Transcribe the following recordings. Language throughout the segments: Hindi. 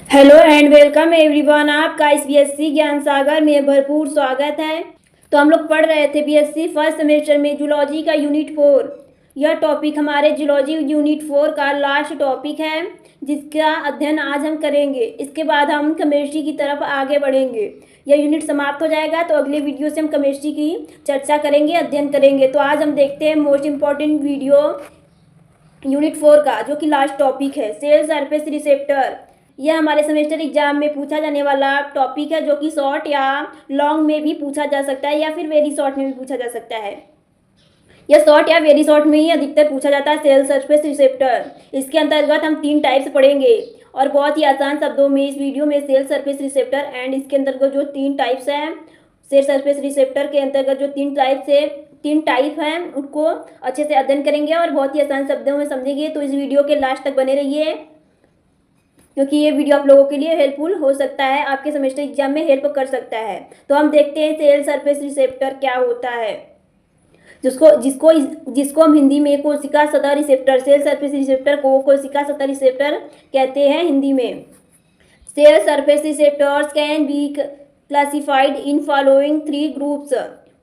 Hello and welcome everyone. आपका इस बीएससी ज्ञान सागर में भरपूर स्वागत है। तो हम लोग पढ़ रहे थे बीएससी फर्स्ट सेमेस्टर में जूलॉजी का यूनिट 4। यह टॉपिक हमारे जूलॉजी यूनिट 4 का लास्ट टॉपिक है, जिसका अध्ययन आज हम करेंगे। इसके बाद हम केमिस्ट्री की तरफ आगे बढ़ेंगे। यह यूनिट समाप्त हो जाएगा तो अगले वीडियो से हम केमिस्ट्री की चर्चा करेंगे, अध्ययन करेंगे। तो आज हम देखते हैं मोस्ट इम्पॉर्टेंट वीडियो यूनिट 4 का, जो कि लास्ट टॉपिक है, सेल सरफेस रिसेप्टर। यह हमारे सेमेस्टर एग्जाम में पूछा जाने वाला टॉपिक है, जो कि शॉर्ट या लॉन्ग में भी पूछा जा सकता है या फिर वेरी शॉर्ट में भी पूछा जा सकता है। यह शॉर्ट या वेरी शॉर्ट में ही अधिकतर पूछा जाता है, सेल सरफेस रिसेप्टर। इसके अंतर्गत हम 3 टाइप्स पढ़ेंगे और बहुत ही आसान शब्दों में इस वीडियो में सेल सरफेस रिसेप्टर एंड इसके अंतर्गत जो 3 टाइप्स हैं, सेल सरफेस रिसेप्टर के अंतर्गत जो 3 टाइप हैं उनको अच्छे से अध्ययन करेंगे और बहुत ही आसान शब्दों में समझेंगे। तो इस वीडियो के लास्ट तक बने रहिए, क्योंकि ये वीडियो आप लोगों के लिए हेल्पफुल हो सकता है, आपके सेमेस्टर एग्जाम में हेल्प कर सकता है। तो हम देखते हैं सेल सरफेस रिसेप्टर क्या होता है, जिसको हम हिंदी में कोशिका सतह रिसेप्टर, सेल सरफेस रिसेप्टर को कोशिका सतह रिसेप्टर कहते हैं हिंदी में। Cell surface receptors can be classified in following 3 groups.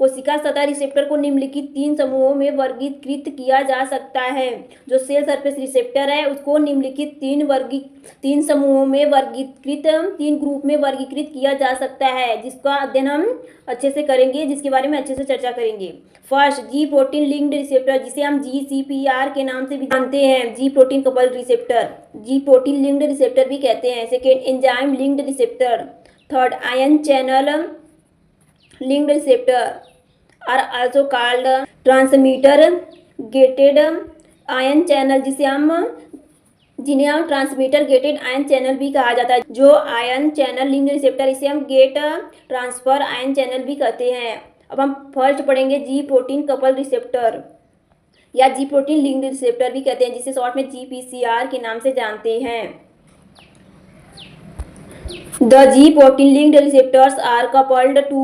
कोशिका सतह रिसेप्टर को निम्नलिखित 3 समूहों में वर्गीकृत किया जा सकता है। जो सेल सरफेस रिसेप्टर है उसको निम्नलिखित 3 समूहों में वर्गीकृत, 3 ग्रुप में वर्गीकृत किया जा सकता है, जिसका अध्ययन हम अच्छे से करेंगे, जिसके बारे में अच्छे से चर्चा करेंगे। फर्स्ट, जी प्रोटीन लिंक्ड रिसेप्टर, जिसे हम GCPR के नाम से भी जानते हैं, जी प्रोटीन कपल्ड रिसेप्टर, जी प्रोटीन लिंक्ड रिसेप्टर भी कहते हैं। Second, enzyme linked receptor. Third, ion channel linked receptor are also called transmitter gated ion channel, जिन्हें हम ट्रांसमीटर गेटेड आयन चैनल भी कहा जाता है। जो आयन चैनल लिंक्ड रिसेप्टर, इसे हम गेट ट्रांसफर आयन चैनल भी कहते हैं। अब हम फर्स्ट पढ़ेंगे जी प्रोटीन कपल रिसेप्टर या जी प्रोटीन लिंक्ड रिसेप्टर भी कहते हैं, जिसे शॉर्ट में GPCR के नाम से जानते हैं। The G protein linked receptors are coupled to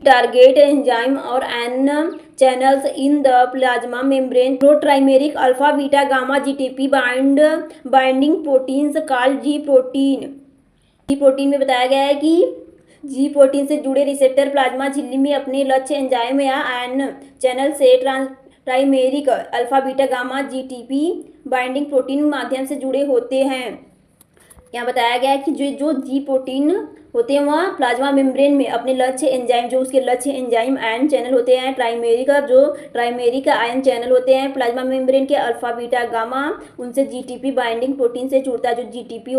target enzyme or ion channels in the plasma membrane through trimeric alpha beta gamma GTP binding proteins called G protein। G protein में बताया गया है कि G protein से जुड़े रिसेप्टर प्लाज्मा झिल्ली में अपने लक्ष्य एंजाइम या आयन चैनल से trimeric alpha beta gamma GTP binding protein माध्यम से जुड़े होते हैं। यहाँ बताया गया है कि जो जी प्रोटीन होते हैं वह प्लाज्मा मेम्ब्रेन में अपने लक्ष्य एंजाइम, जो उसके लक्ष्य एंजाइम आयन चैनल होते हैं, ट्राइमेरिक आयन चैनल होते हैं प्लाज्मा मेम्ब्रेन के अल्फा बीटा गामा, उनसे जीटीपी बाइंडिंग प्रोटीन से जुड़ता है। जो जीटीपी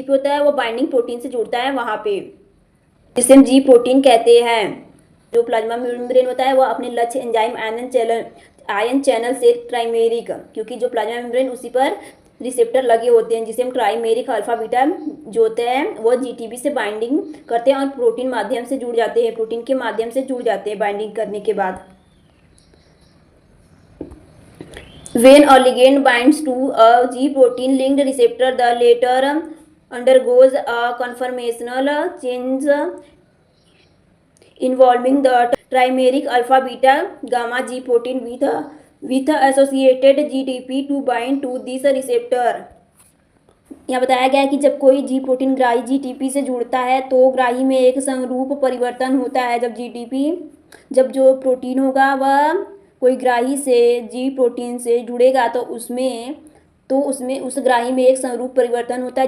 होता है वो बाइंडिंग प्रोटीन से जुड़ता है वहाँ पे, जिसे हम जी प्रोटीन कहते हैं। जो प्लाज्मा मेम्ब्रेन होता है वह अपने लक्ष्य एंजाइम आयन चैनल से ट्राइमेरिक, क्योंकि जो प्लाज्मा मेम्ब्रेन उसी पर रिसेप्टर लगे होते हैं, जिसे हम ट्राइमेरिक अल्फा बीटा जो होते हैं वो जीटीपी से बाइंडिंग करते हैं और प्रोटीन माध्यम से जुड़ जाते हैं, प्रोटीन के माध्यम से जुड़ जाते हैं बाइंडिंग करने के बाद। When a ligand binds to a G protein linked receptor, the latter undergoes a conformational change involving the trimeric alpha beta gamma G protein with associated GTP to bind to this receptor। यहाँ बताया गया है कि जब कोई जी प्रोटीन ग्राही जीटीपी से जुड़ता है तो ग्राही में एक समरूप परिवर्तन होता है। जब जो प्रोटीन होगा वह कोई ग्राही से जी प्रोटीन से जुड़ेगा तो उसमें उस ग्राही में एक समरूप परिवर्तन होता है,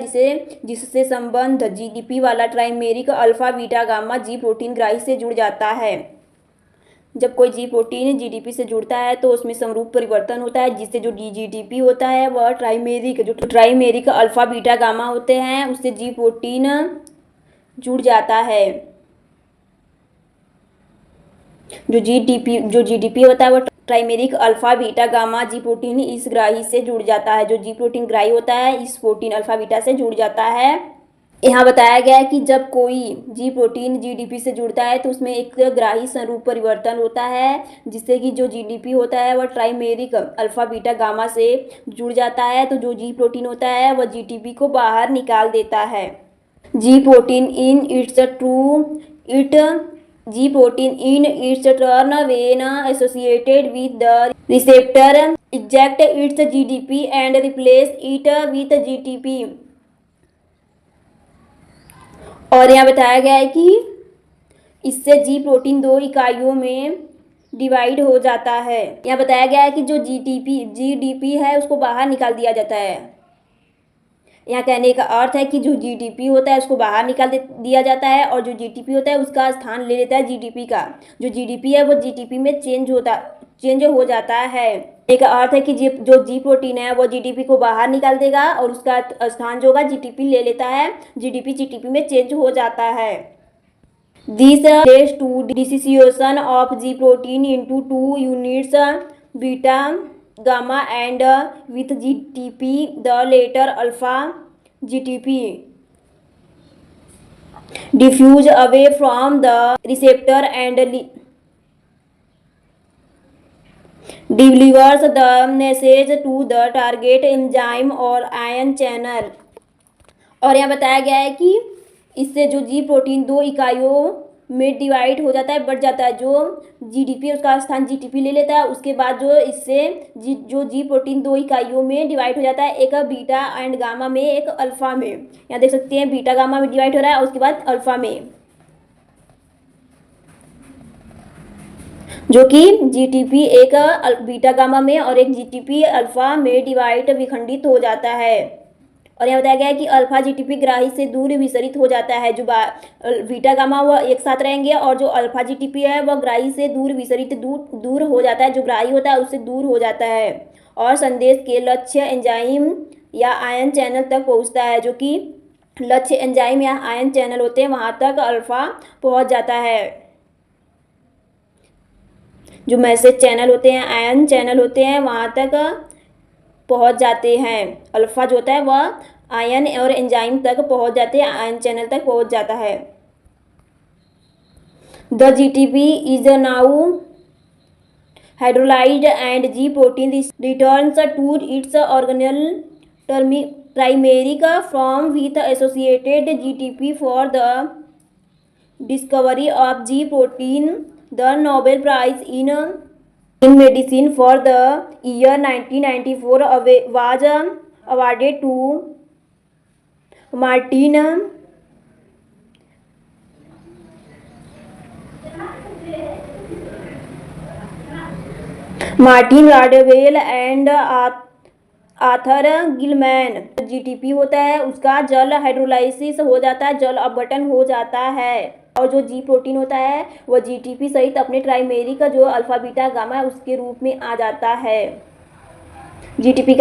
जिससे संबंध जीटीपी वाला ट्राइमेरिक अल्फा बीटा गामा जी प्रोटीन ग्राही से जुड़ जाता है। जब कोई जी प्रोटीन जीटीपी से जुड़ता है तो उसमें समरूप परिवर्तन होता है, जिससे जो जीटीपी होता है वह ट्राइमेरिक अल्फा बीटा गामा होते हैं उससे जी प्रोटीन जुड़ जाता है। जो जीटीपी होता है वो ट्राइमेरिक अल्फा बीटा गामा जी प्रोटीन इस ग्राही से जुड़ जाता है। जो जी प्रोटीन ग्राही होता है इस प्रोटीन अल्फा बीटा से जुड़ जाता है। यहाँ बताया गया है कि जब कोई जी प्रोटीन जीडीपी से जुड़ता है तो उसमें एक ग्राही स्वरूप परिवर्तन होता है, जिससे कि जो जीडीपी होता है वह ट्राइमेरिक अल्फा बीटा गामा से जुड़ जाता है। तो जो जी प्रोटीन होता है वह जीटीपी को बाहर निकाल देता है। जी protein in its turn when associated with the receptor eject its GDP and replace it with GTP। और यहाँ बताया गया है कि इससे जी प्रोटीन 2 इकाइयों में डिवाइड हो जाता है। यहाँ बताया गया है कि जो जीडीपी है उसको बाहर निकाल दिया जाता है। यहाँ कहने का अर्थ है कि जो जीडीपी होता है उसको बाहर निकाल दिया जाता है और जो जीटीपी होता है उसका स्थान ले लेता है जीडीपी का। जो जीडीपी है वो जीटीपी में चेंज हो जाता है। एक अर्थ है कि जो जी प्रोटीन है वो जीडीपी को बाहर निकाल देगा और उसका स्थान जो होगा जीटीपी ले लेता है। जीटीपी में चेंज हो जाता है। This leads to dissociation of G protein into two units, beta gamma, and with GTP the later alpha GTP diffuse away from the receptor and delivers the message to the target enzyme or ion channel। और यहाँ बताया गया है कि इससे जो जी प्रोटीन 2 इकाइयों में डिवाइड हो जाता है, बढ़ जाता है। जो जीडीपी उसका स्थान जीटीपी ले लेता है। उसके बाद जो इससे जो जी प्रोटीन 2 इकाइयों में डिवाइड हो जाता है, एक बीटा एंड गामा में, एक अल्फा में। यहाँ देख सकते हैं बीटा गामा में डिवाइड हो रहा है और उसके बाद अल्फा में, जो कि जीटीपी एक बीटा गामा में और एक जीटीपी अल्फा में विखंडित हो जाता है। और यहाँ बताया गया है कि अल्फा जीटीपी ग्राही से दूर विसरित हो जाता है। जो बीटा गामा वह एक साथ रहेंगे और जो अल्फा जीटीपी है वह ग्राही से दूर हो जाता है। जो ग्राही होता है उससे दूर हो जाता है और संदेश के लक्ष्य एंजाइम या आयन चैनल तक पहुँचता है। जो कि लक्ष्य एंजाइम या आयन चैनल होते हैं वहाँ तक अल्फा पहुँच जाता है। जो मैसेज चैनल होते हैं, आयन चैनल होते हैं, वहाँ तक पहुँच जाते हैं। अल्फा जो होता है वह आयन और एंजाइम तक पहुँच जाते हैं, आयन चैनल तक पहुँच जाता है। The GTP is now hydrolysed and G protein returns to its original trimeric form with associated GTP for the discovery of G protein. The Nobel prize in medicine for the year 1994 was awarded to Martin Rodwell and Arthur Gillman. GTP होता है उसका जल हाइड्रोलाइसिस हो जाता है, जल अपघटन हो जाता है। और जो जी प्रोटीन होता है वह जीटीपी सहित अपने ट्राइमेरिक जो अल्फा बीटा गामा है उसके रूप में आ जाता है। जीटीपी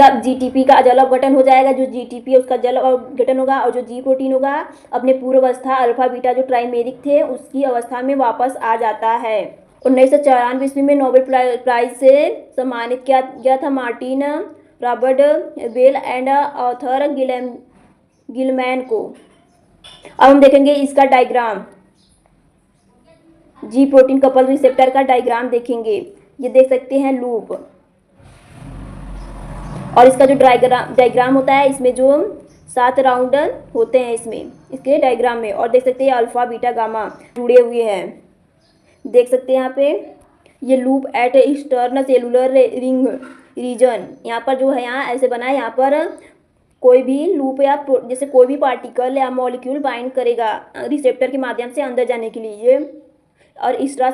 का जल अपघटन हो जाएगा। जो जीटीपी है उसका जल अपघटन होगा और जो जी प्रोटीन होगा अपने पूर्व अवस्था अल्फा बीटा जो ट्राइमेरिक थे उसकी अवस्था में वापस आ जाता है। 1994 ईस्वी में नोबेल प्राइज से सम्मानित किया गया था Martin Robert well and Arthur Gillman को। अब हम देखेंगे इसका डायग्राम, जी प्रोटीन कपल रिसेप्टर का डायग्राम देखेंगे। ये देख सकते हैं लूप, और इसका जो डायग्राम होता है इसमें जो 7 राउंड होते हैं इसमें इसके डायग्राम में। और देख सकते हैं अल्फा बीटा गामा जुड़े हुए हैं। देख सकते हैं यहाँ पे ये loop at eastern cellular ring region. यहाँ पर जो है यहाँ ऐसे बना है, यहाँ पर कोई भी लूप या जैसे कोई भी पार्टिकल या मॉलिक्यूल बाइंड करेगा रिसेप्टर के माध्यम से अंदर जाने के लिए। और ये एक्स्ट्रा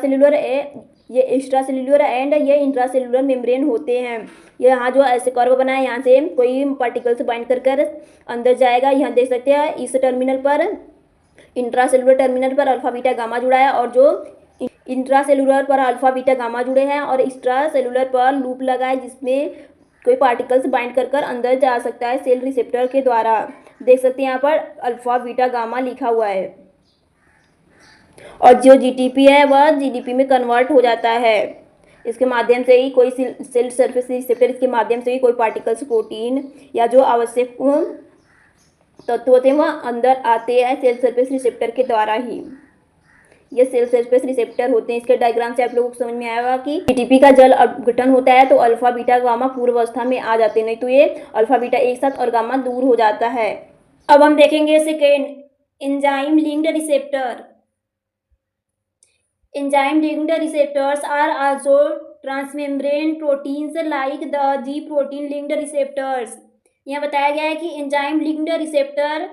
सेल्यूलर एंड ये इंट्रा सेल्यूलर मेम्ब्रेन होते हैं। ये यहाँ जो ऐसे कर्व बना है यहाँ से कोई पार्टिकल से बाइंड कर अंदर जाएगा। यहाँ देख सकते हैं इस टर्मिनल पर, इंट्रा सेल्यूलर टर्मिनल पर अल्फा बीटा गामा जुड़ा है और जो इंट्रा सेल्यूलर पर अल्फा बीटा गामा जुड़े हैं और एक्स्ट्रा सेल्यूलर पर लूप लगा है जिसमें कोई पार्टिकल से बाइंड कर अंदर जा सकता है सेल रिसेप्टर के द्वारा। देख सकते हैं यहाँ पर अल्फा बीटा गामा लिखा हुआ है। और जो जीटीपी है वह जीडीपी में कन्वर्ट हो जाता है। इसके माध्यम से ही कोई सेल सरफेस रिसेप्टर, इसके माध्यम से ही कोई पार्टिकल्स प्रोटीन या जो आवश्यक तत्व होते हैं वह अंदर आते हैं सेल सरफेस रिसेप्टर के द्वारा ही। ये सेल सरफेस रिसेप्टर होते हैं। इसके डायग्राम से आप लोगों को समझ में आएगा कि जीटीपी का जल अपघटन होता है तो अल्फा बीटा गामा पूर्व अवस्था में आ जाते हैं, नहीं तो ये अल्फा बीटा एक साथ और गामा दूर हो जाता है। अब हम देखेंगे second, enzyme linked receptor. Enzyme linked receptors are also transmembrane proteins like the G protein linked receptors। यहाँ बताया गया है कि एंजाइम लिंक्ड रिसेप्टर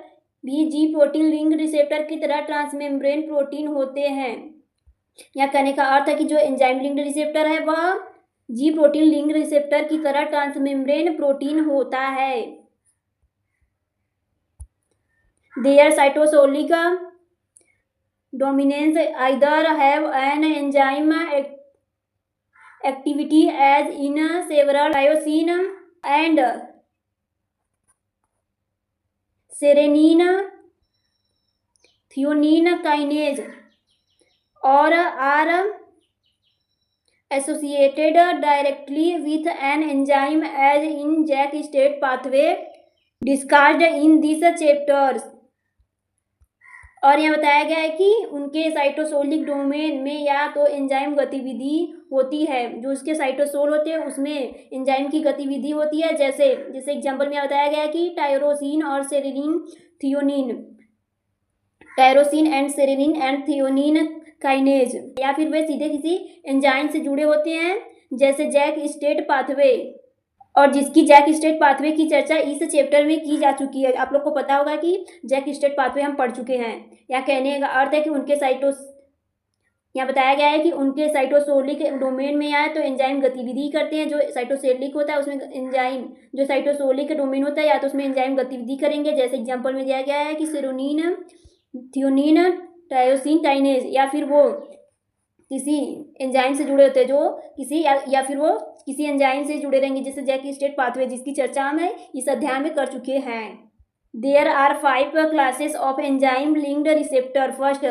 भी जी प्रोटीन लिंक्ड रिसेप्टर की तरह ट्रांसमेम्ब्रेन प्रोटीन होते हैं। यहाँ कहने का अर्थ है कि जो एंजाइम लिंक्ड रिसेप्टर है वह जी प्रोटीन लिंक्ड रिसेप्टर की तरह ट्रांसमेम्ब्रेन प्रोटीन होता है। There cytosolic dominance either have an enzyme activity as in several tyrosine and serine threonine kinase or are associated directly with an enzyme as in Jack state pathway discussed in these chapters। और यहाँ बताया गया है कि उनके साइटोसोलिक डोमेन में या तो एंजाइम गतिविधि होती है, जो उसके साइटोसोल होते हैं उसमें एंजाइम की गतिविधि होती है। जैसे एग्जांपल में बताया गया है कि टायरोसिन और serine threonine, tyrosine and serine and threonine kinase, या फिर वे सीधे किसी एंजाइम से जुड़े होते हैं जैसे जैक स्टेट पाथवे, और जिसकी जैक स्टेट पाथवे की चर्चा इस चैप्टर में की जा चुकी है। आप लोग को पता होगा कि जैक स्टेट पाथवे हम पढ़ चुके हैं। या कहने का अर्थ है कि उनके यहाँ बताया गया है कि उनके साइटोसोलिक डोमेन में आए तो एंजाइम गतिविधि करते हैं। जो साइटोसोलिक होता है उसमें एंजाइम, जो साइटोसोलिक डोमेन होता है या तो उसमें एंजाइम गतिविधि करेंगे। जैसे एग्जांपल में दिया गया है कि सेरोनिन थियोनिन टायोसिन काइनेज, या फिर वो किसी एंजाइम से जुड़े होते हैं जो किसी या फिर वो किसी एंजाइम से जुड़े रहेंगे जैसे जैक स्टेट पाथवे, जिसकी चर्चा हम इस अध्याय में कर चुके हैं। There are 5 classes of enzyme linked receptor. First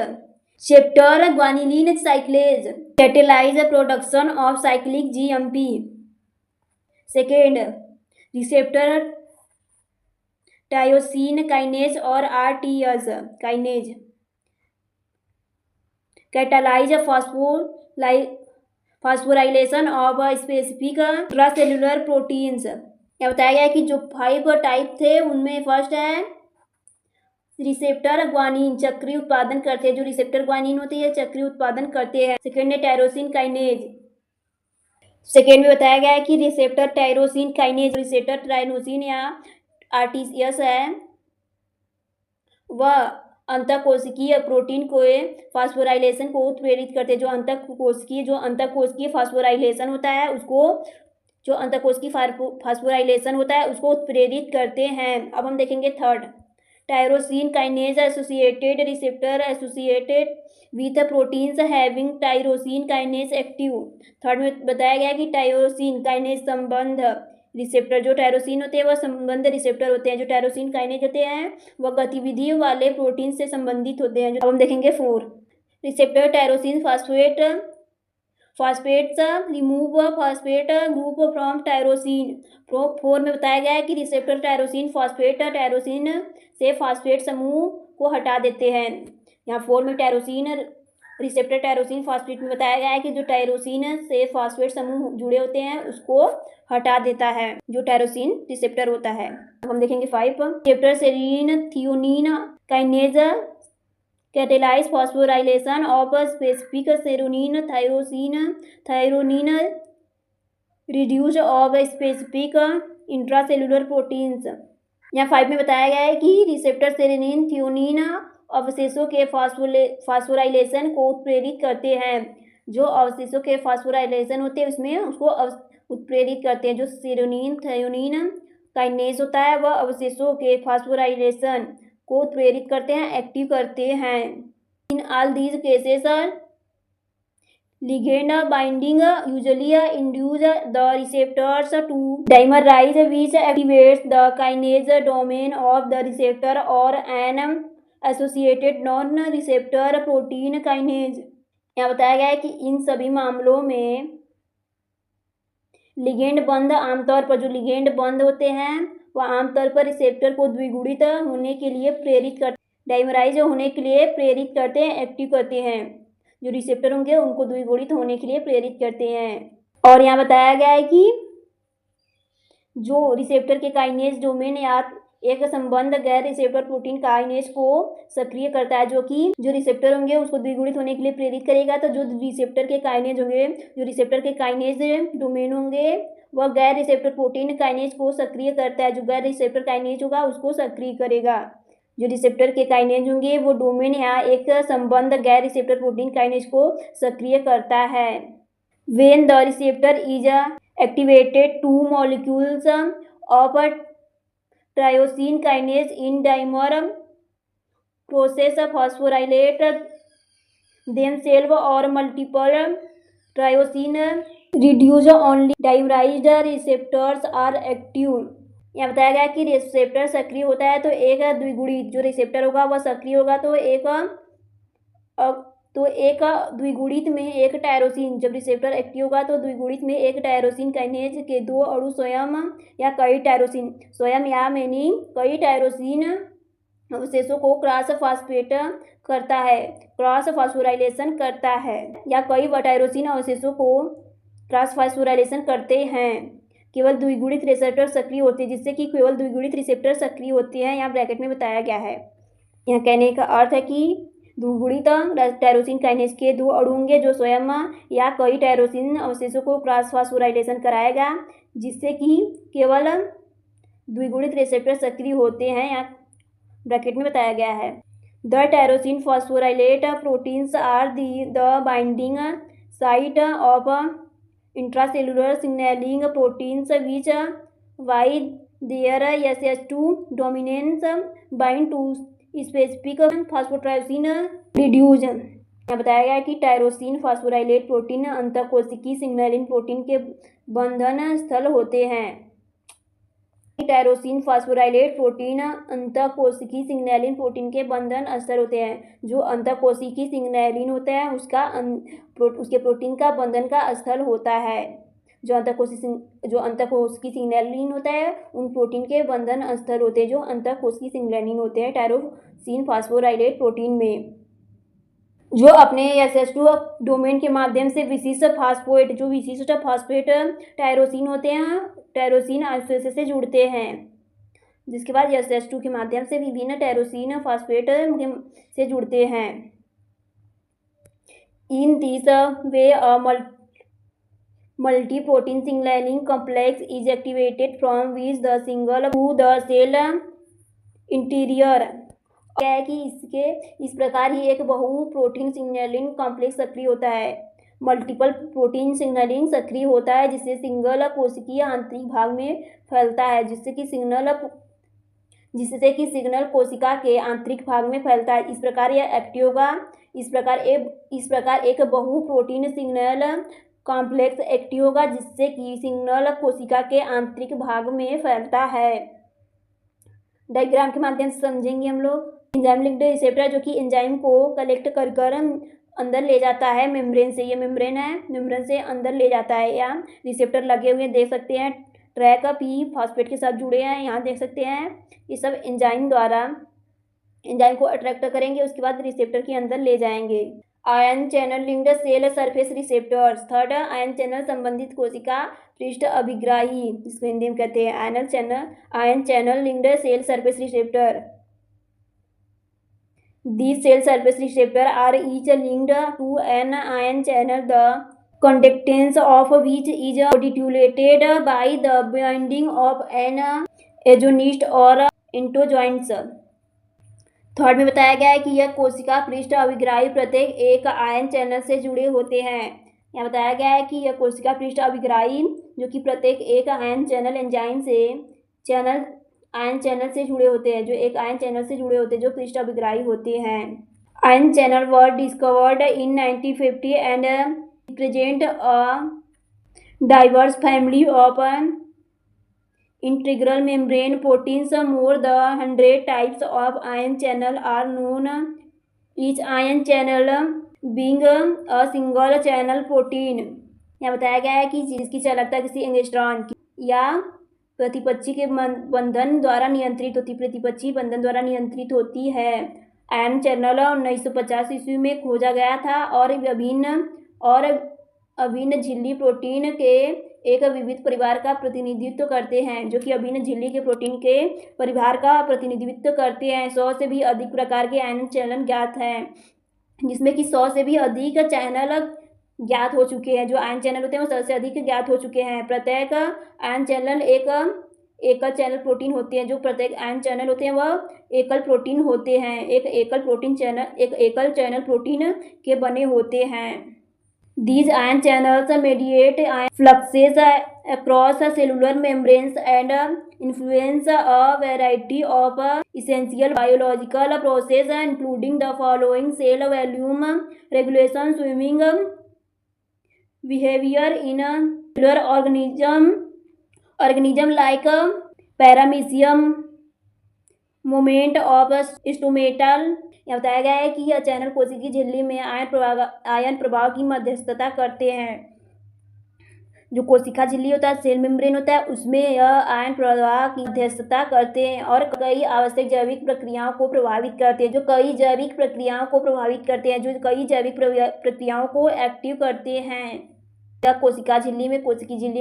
chapter guanylyl cyclase catalyse production of cyclic GMP. Second receptor tyrosine kinase और RTS kinase catalyse phosphorylation of specific intracellular proteins. यह बताया गया है कि जो 5 टाइप थे उनमें फर्स्ट है रिसेप्टर ग्वानिन, चक्रीय उत्पादन करते हैं। जो रिसेप्टर ग्वानिन होती है चक्रीय उत्पादन करते हैं। सेकेंड है टायरोसिन काइनेज। सेकेंड में बताया गया है कि receptor tyrosine kinase, receptor tyrosine या आरटीएस है वह अंतःकोशिकीय प्रोटीन को फास्फोराइलेशन को उत्प्रेरित करते हैं। जो अंतःकोशिकीय फास्फोराइलेशन होता है उसको, जो अंतःकोशिकीय फास्फोराइलेशन होता है उसको उत्प्रेरित करते हैं। अब हम देखेंगे third tyrosine kinase associated receptor associated with proteins having tyrosine kinase active. Third में बताया गया कि टायरोसिन काइनेज संबंध रिसेप्टर, जो टायरोसिन होते हैं वह संबंध रिसेप्टर होते हैं। जो टायरोसिन काइनेज होते हैं वह गतिविधि वाले प्रोटीन से संबंधित होते हैं। अब हम देखेंगे 4 receptor tyrosine phosphates remove phosphate group from tyrosine. 4 में बताया गया है कि रिसेप्टर टायरोसिन फॉस्फेट टायरोसिन से फॉस्फेट समूह को हटा देते हैं। यहाँ 4 में रिसेप्टर टायरोसिन फॉस्फेट में बताया गया है कि जो टायरोसिन से फॉस्फेट समूह जुड़े होते हैं उसको हटा देता है, जो टायरोसिन रिसेप्टर होता है। अब हम देखेंगे 5 receptor serine threonine kinase catalyse phosphorylation of specific serine threonine residues of specific intracellular proteins. यहाँ 5 में बताया गया है कि रिसेप्टर सेरोनिन थियोनिन अवशेषों के फास्फोराइलेशन को उत्प्रेरित करते हैं। जो अवशेषों के फास्फोराइलेशन होते हैं उसमें उसको उत्प्रेरित करते हैं। जो सेरोनिन थियोनिन काइनेज होता है वह अवशेषों के फास्फोराइलेशन को उत्प्रेरित करते हैं, एक्टिव करते हैं। In all these cases ligand binding usually induce the receptors to dimerize, which activates the kinase domain of the receptor or an associated non-receptor protein kinase। यहाँ बताया गया है कि इन सभी मामलों में लिगेंड बंध आमतौर पर, जो लिगेंड बंध होते हैं वह आमतौर पर रिसेप्टर को द्विगुणित होने के लिए प्रेरित करते, डाइमराइज होने के लिए प्रेरित करते हैं, एक्टिव करते हैं। जो रिसेप्टर होंगे उनको द्विगुणित होने के लिए प्रेरित करते हैं। और यहाँ बताया गया है कि जो रिसेप्टर के काइनेज डोमेन या एक संबंध गैर रिसेप्टर प्रोटीन काइनेज को सक्रिय करता है, जो रिसेप्टर होंगे उसको द्विगुणित होने के लिए प्रेरित करेगा। तो जो रिसेप्टर के काइनेज होंगे, जो रिसेप्टर के काइनेज डोमेन होंगे वह गैर रिसेप्टर प्रोटीन काइनेज को सक्रिय करता है। जो गैर रिसेप्टर काइनेज होगा उसको सक्रिय करेगा। जो रिसेप्टर के काइनेज होंगे वो डोमेन या एक संबंध गैर रिसेप्टर प्रोटीन काइनेज को सक्रिय करता है। When the receptor is activated, two molecules of tyrosine kinase in dimer process phosphorylate themselves or multiple tyrosine reduce only dimerized receptors are active। यहाँ बताया गया कि रिसेप्टर सक्रिय होता है तो एक द्विगुणित जो रिसेप्टर होगा वह सक्रिय होगा तो एक द्विगुणित में एक टायरोसिन, जब रिसेप्टर एक्टिव होगा तो द्विगुणित में एक टायरोसिन काइनेज के दो अणु स्वयं या कई टायरोसिन स्वयं या मैनी कई टायरोसिन अवशेषों को क्रॉस फास्फेट करता है, क्रॉस फास्फोराइलेशन करता है या कई टायरोसिन अवशेषों को क्रॉस फास्फोराइलेशन करते हैं। केवल द्विगुणित रिसेप्टर सक्रिय होते हैं, जिससे कि केवल द्विगुणित रिसेप्टर सक्रिय होते हैं, यहाँ ब्रैकेट में बताया गया है। यहाँ कहने का अर्थ है कि द्विगुणित टायरोसिन काइनेज के दो अणु होंगे जो स्वयं या कई टायरोसिन अवशेषों को क्रॉस फास्फोराइलेशन कराएगा, जिससे कि केवल द्विगुणित रिसेप्टर सक्रिय होते हैं, यहाँ ब्रैकेट में बताया गया है। The tyrosine phosphorylate proteins are the binding site of intracellular signalling proteins which via their SH2 domains bind to specific phosphotyrosine residues. यहाँ बताया गया कि टायरोसिन फॉस्फोराइलेट प्रोटीन अंतःकोशिकीय सिग्नलिंग प्रोटीन के बंधन स्थल होते हैं। टायरोसिन फॉस्फोराइलेट प्रोटीन अंतःकोशिकीय सिग्नलिंग प्रोटीन के बंधन स्थल होते हैं। जो अंतःकोशिकीय सिग्नलिन होता है उसके प्रोटीन का बंधन का स्थल होता है। जो अंतःकोशिकीय सिग्नलिन होता है उन प्रोटीन के बंधन स्थल होते हैं जो अंतःकोशिकीय सिग्नलिन होते हैं टायरोसिन फॉस्फोराइलेट प्रोटीन में, जो अपने SH2 डोमेन के माध्यम से विशिष्ट फास्फेट टायरोसिन होते हैं टायरोसिन अवशेष से जुड़ते हैं। जिसके बाद SH2 के माध्यम से विभिन्न टायरोसिन फास्फेट से जुड़ते हैं। In this way multi protein signalling complex is activated from which the signal to the cell interior. क्या है कि इस प्रकार ही एक बहु प्रोटीन सिग्नलिंग कॉम्प्लेक्स सक्रिय होता है। मल्टीपल प्रोटीन सिग्नलिंग सक्रिय होता है जिससे सिंगल कोशिकीय आंतरिक भाग में फैलता है, जिससे कि सिग्नल कोशिका के आंतरिक भाग में फैलता है। इस प्रकार यह एक्टिव होगा। इस प्रकार एक बहु प्रोटीन सिग्नल कॉम्प्लेक्स एक्टिव होगा जिससे कि सिग्नल कोशिका के आंतरिक भाग में फैलता है। डायग्राम के माध्यम से समझेंगे हम लोग। एंजाइम लिंक्ड रिसेप्टर जो कि एंजाइम को कलेक्ट कर अंदर ले जाता है मेम्ब्रेन से, ये मेम्ब्रेन है, मेम्ब्रेन से अंदर ले जाता है। या रिसेप्टर लगे हुए देख सकते हैं, ट्रैक पी फॉस्फेट के साथ जुड़े हैं, यहाँ देख सकते हैं। ये सब एंजाइम द्वारा एंजाइम को अट्रैक्ट करेंगे, उसके बाद रिसेप्टर के अंदर ले जाएंगे। Ion channel linked cell surface receptors. Third, ion channel संबंधित कोशिका पृष्ठ अभिग्राही, जिसको हिंदी में कहते हैं ion channel linked cell surface receptor. These cell surface receptors are each linked to an ion channel, the conductance of which is modulated by the binding of an agonist or endogenous। Third में बताया गया है कि यह कोशिका पृष्ठ अभिग्राही प्रत्येक एक आयन चैनल से जुड़े होते हैं। यहाँ बताया गया है कि यह कोशिका पृष्ठ अभिग्राही जो कि प्रत्येक एक आयन चैनल आयन चैनल से जुड़े होते हैं, जो एक आयन चैनल से जुड़े होते हैं, जो पृष्ठ अभिग्राही होते हैं। Ion channel were discovered in 1950 and present a diverse family of integral membrane proteins. More the 100 types of ion channel are known, each ion channel being a single channel protein. यहाँ बताया गया है कि जिसकी चालकता किसी एंगस्ट्रॉन या प्रतिपक्षी के बंधन द्वारा नियंत्रित होती है। आयन चैनल 1950 ईस्वी में खोजा गया था और अभिन्न झिल्ली प्रोटीन के एक विविध परिवार का प्रतिनिधित्व करते हैं, जो कि अभिन्न झिल्ली के प्रोटीन के परिवार का प्रतिनिधित्व करते हैं। 100 से भी अधिक प्रकार के आयन चैनल ज्ञात हैं, जिसमें कि 100 से भी अधिक चैनल ज्ञात हो चुके हैं। जो आयन चैनल होते हैं वो 100 से अधिक ज्ञात हो चुके हैं। प्रत्येक आयन चैनल एकल चैनल प्रोटीन होते हैं। जो प्रत्येक आयन चैनल होते हैं वह एकल प्रोटीन होते हैं। एक एकल चैनल प्रोटीन के बने होते हैं। These ion channels mediate ion fluxes across cellular membranes and influence a variety of essential biological processes, including the following: cell volume regulation, swimming behavior in cellular organism like paramecium, movement of stomatal। यह बताया गया है कि यह चैनल कोशिकीय झिल्ली में आयन प्रवाह की मध्यस्थता करते हैं। जो कोशिका झिल्ली होता है, सेल मेम्ब्रेन होता है, उसमें यह आयन प्रवाह की मध्यस्थता करते हैं और कई आवश्यक जैविक प्रक्रियाओं को प्रभावित करते हैं। जो कई जैविक प्रक्रियाओं को एक्टिव करते हैं। यह कोशिका झिल्ली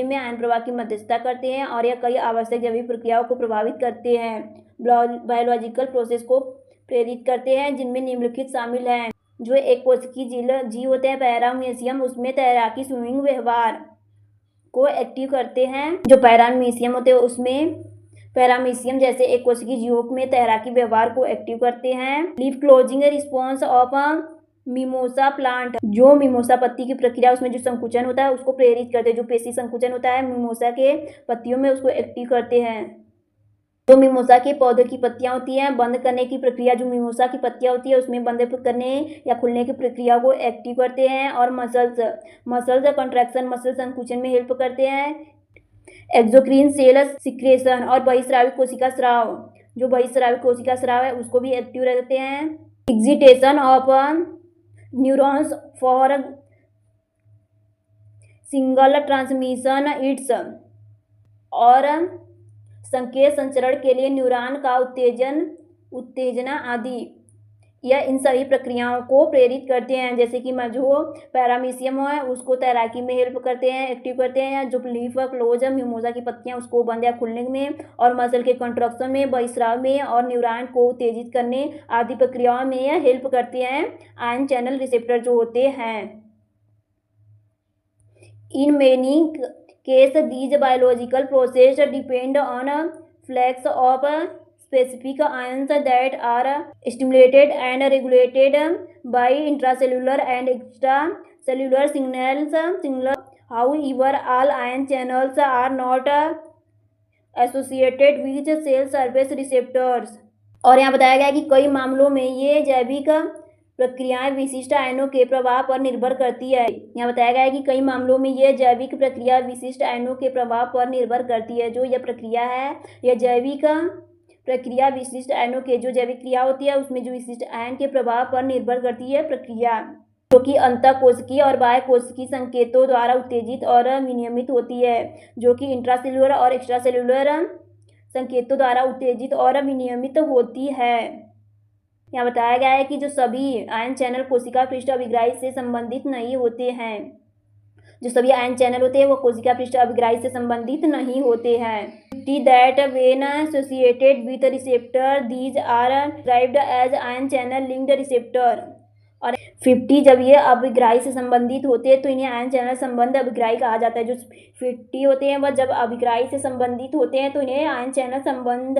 में आयन प्रवाह की मध्यस्थता करते हैं और यह कई आवश्यक जैविक प्रक्रियाओं को प्रभावित करते हैं। बायोलॉजिकल प्रोसेस को प्रेरित करते हैं, जिनमें निम्नलिखित शामिल हैं। जो एक कोशिकीय जीव होते हैं पैरामीशियम, उसमें तैराकी स्विमिंग व्यवहार को एक्टिव करते हैं। जो पैरामीशियम होते हैं उसमें पैरामीशियम जैसे एक कोशिकीय जीवों में तैराकी व्यवहार को एक्टिव करते हैं। Leaf closing response of mimosa plant, जो मिमोसा पत्ती की प्रक्रिया उसमें जो संकुचन होता है उसको प्रेरित करते हैं। जो पेशी संकुचन होता है मिमोसा के पत्तियों में, उसको एक्टिव करते हैं। जो मिमोसा के पौधे की पत्तियां होती हैं, बंद करने की प्रक्रिया, जो मिमोसा की पत्तियां होती है उसमें बंद करने या खुलने की प्रक्रिया को एक्टिव करते हैं। और मसल्स कंट्रैक्शन, मसल संकुचन में हेल्प करते हैं। एक्सोक्रीन सेल सिक्रेशन और बहिस्राविक कोशिका स्राव, जो बहिस्राविक कोशिका स्राव है उसको भी एक्टिव रखते हैं। Excitation of neurons for single transmission it's, और संकेत संचरण के लिए न्यूरॉन का उत्तेजना आदि, यह इन सभी प्रक्रियाओं को प्रेरित करते हैं। जैसे कि जो पैरामीशियम है उसको तैराकी में हेल्प करते हैं, एक्टिव करते हैं। जो लीफ क्लोज मिमोसा की पत्तियां उसको बंद या खुलने में और मसल के कंट्रक्शन में, बहिस्राव में और न्यूरॉन को उत्तेजित करने आदि प्रक्रियाओं में यह हेल्प करते हैं आयन चैनल रिसेप्टर जो होते हैं। In many case these biological processes depend on a flux of specific ions that are stimulated and regulated by intracellular and extracellular signals. However, all ion channels are not associated with cell surface receptors। और यहाँ बताया गया है कि कई मामलों में ये जैविक प्रक्रियाएं विशिष्ट आयनों के प्रभाव पर निर्भर करती है। यहाँ बताया गया है कि कई मामलों में यह जैविक प्रक्रिया विशिष्ट आयनों के प्रभाव पर निर्भर करती है। जो यह प्रक्रिया है, यह जैविक प्रक्रिया विशिष्ट आयनों के जो जैविक क्रिया होती है उसमें जो विशिष्ट आयन के प्रभाव पर निर्भर करती है प्रक्रिया, जो कि अंतःकोशिकीय और बाह्य कोशिकीय संकेतों द्वारा उत्तेजित और विनियमित होती है। जो कि इंट्रासेल्युलर और एक्स्ट्रासेल्युलर संकेतों द्वारा उत्तेजित और विनियमित होती है। यहाँ बताया गया है कि जो सभी आयन चैनल कोशिका पृष्ठ अभिग्राही से संबंधित नहीं होते हैं। जो सभी आयन चैनल होते हैं वो कोशिका पृष्ठ अभिग्राही से संबंधित नहीं होते हैं। That when associated with receptor these are described as ion channel linked receptor. और 50 जब ये अभिग्राही से संबंधित होते हैं तो इन्हें आयन चैनल संबंध अभिग्राही कहा जाता है। जो 50 होते हैं वह जब अभिग्राही से संबंधित होते हैं तो इन्हें आयन चैनल संबंध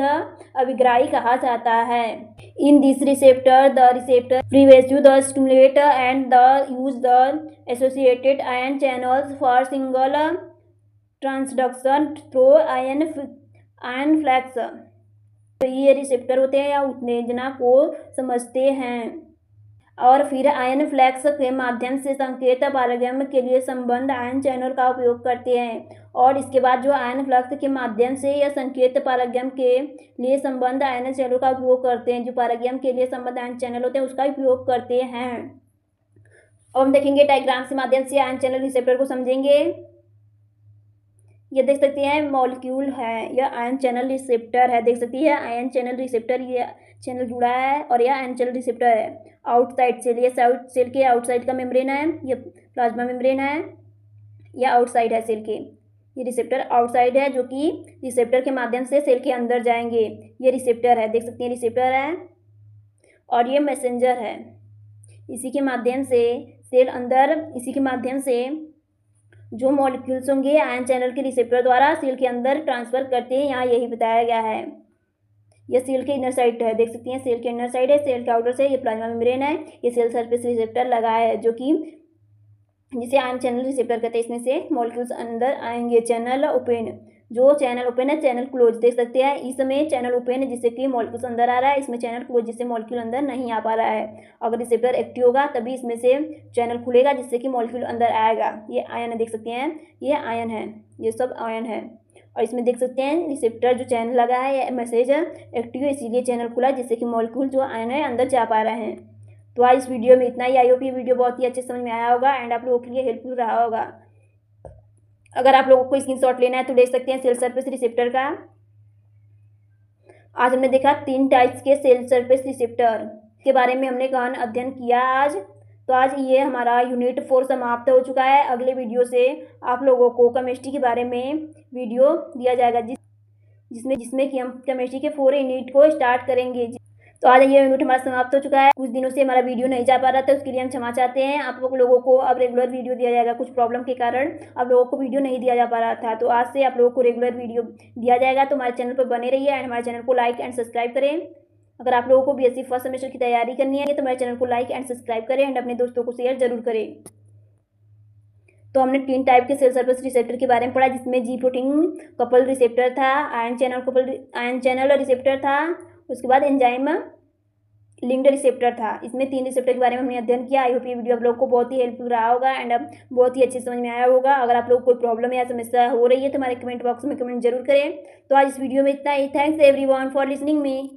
अभिग्राही कहा जाता है। In this receptor the receptor previous the stimulate and the use the associated ion channels for single transduction through ion flux. तो ये रिसेप्टर होते हैं या उत्तेजना को समझते हैं और फिर आयन फ्लैक्स के माध्यम से संकेत पारगम्य के लिए संबंध आयन चैनल का उपयोग करते हैं। और इसके बाद जो आयन फ्लक्स के माध्यम से या संकेत पारगम्य के लिए संबंध आयन चैनल का उपयोग करते हैं। जो पारगम्य के लिए संबंध आयन चैनल होते हैं उसका उपयोग करते हैं। अब हम देखेंगे डायग्राम के माध्यम से आयन चैनल रिसेप्टर को समझेंगे। ये देख सकते हैं मॉलिक्यूल है, यह आयन चैनल रिसेप्टर है। देख सकती है आयन चैनल रिसेप्टर, ये चैनल जुड़ा है और यह आयन चैनल रिसेप्टर है। आउटसाइड सेल, ये सेल के आउटसाइड का मेम्ब्रेन है, ये प्लाज्मा मेम्ब्रेन है, यह आउटसाइड है सेल के। ये रिसेप्टर आउटसाइड है जो कि रिसेप्टर के माध्यम से सेल के अंदर जाएंगे। ये रिसेप्टर है, देख सकते हैं रिसेप्टर है और ये मैसेंजर है। इसी के माध्यम से सेल अंदर, इसी के माध्यम से जो मॉलिक्यूल्स होंगे आयन चैनल के रिसेप्टर द्वारा सेल के अंदर ट्रांसफर करते हैं, यहाँ यही बताया गया है। ये सेल के इनर साइड है, देख सकती हैं सेल के इनर साइड है, सेल के आउटर से ये प्लाज्मा मेम्ब्रेन है, ये सेल सरफेस रिसेप्टर लगा है जो कि जिसे आयन चैनल रिसेप्टर कहते हैं। इसमें से मॉलिक्यूल्स अंदर आएंगे। चैनल ओपन, जो चैनल ओपन है चैनल क्लोज, देख सकते हैं इसमें चैनल ओपन है जिससे कि मॉलिक्यूल्स अंदर आ रहा है, इसमें चैनल क्लोज जिससे मॉलिक्यूल अंदर नहीं आ पा रहा है। अगर रिसेप्टर एक्टिव होगा तभी इसमें से चैनल खुलेगा जिससे कि मॉलिक्यूल अंदर आएगा। ये आयन है, देख सकते हैं ये आयन है, ये सब आयन है। और इसमें देख सकते हैं रिसेप्टर जो चैनल लगा है ये मैसेज एक्टिव है, इसीलिए चैनल खुला जिससे कि मॉलिक्यूल जो आयन है अंदर जा पा रहे हैं। तो आज इस वीडियो में इतना ही। आई होप ये वीडियो बहुत ही अच्छे समझ में आया होगा एंड आप लोगों के लिए हेल्पफुल रहा होगा। अगर आप लोगों को स्क्रीनशॉट लेना है तो ले सकते हैं सेल सरफेस रिसेप्टर का। आज हमने देखा 3 टाइप्स के सेल सरफेस रिसेप्टर के बारे में हमने गहन अध्ययन किया आज। तो आज ये हमारा यूनिट 4 समाप्त हो चुका है। अगले वीडियो से आप लोगों को केमिस्ट्री के बारे में वीडियो दिया जाएगा जिसमें कि हम केमिस्ट्री के 4 यूनिट को स्टार्ट करेंगे। तो आज ये यूनिट हमारा समाप्त हो चुका है। कुछ दिनों से हमारा वीडियो नहीं जा पा रहा था, उसके लिए हम क्षमा चाहते हैं। आप लोगों को अब रेगुलर वीडियो दिया जाएगा। कुछ प्रॉब्लम के कारण आप लोगों को वीडियो नहीं दिया जा पा रहा था, तो आज से आप लोगों को रेगुलर वीडियो दिया जाएगा। तो हमारे चैनल पर बने रहिए एंड हमारे चैनल को लाइक एंड सब्सक्राइब करें। अगर आप लोगों को बीएससी फर्स्ट सेमेस्टर की तैयारी करनी है तो हमारे चैनल को लाइक एंड सब्सक्राइब करें एंड अपने दोस्तों को शेयर जरूर करें। तो हमने 3 टाइप के सेल सरफेस रिसेप्टर के बारे में पढ़ा, जिसमें जी प्रोटीन कपल रिसेप्टर था, आयन चैनल रिसेप्टर था, उसके बाद एंजाइम लिंक्ड रिसेप्टर था। इसमें 3 रिसेप्टर के बारे में हमने अध्ययन किया। आई होप ये वीडियो आप लोगों को बहुत ही हेल्पफुल रहा होगा एंड अब बहुत ही अच्छे समझ में आया होगा। अगर आप लोग कोई प्रॉब्लम या समस्या हो रही है तो हमारे कमेंट बॉक्स में कमेंट जरूर करें। तो आज इस वीडियो में इतना ही। Thanks everyone for listening me.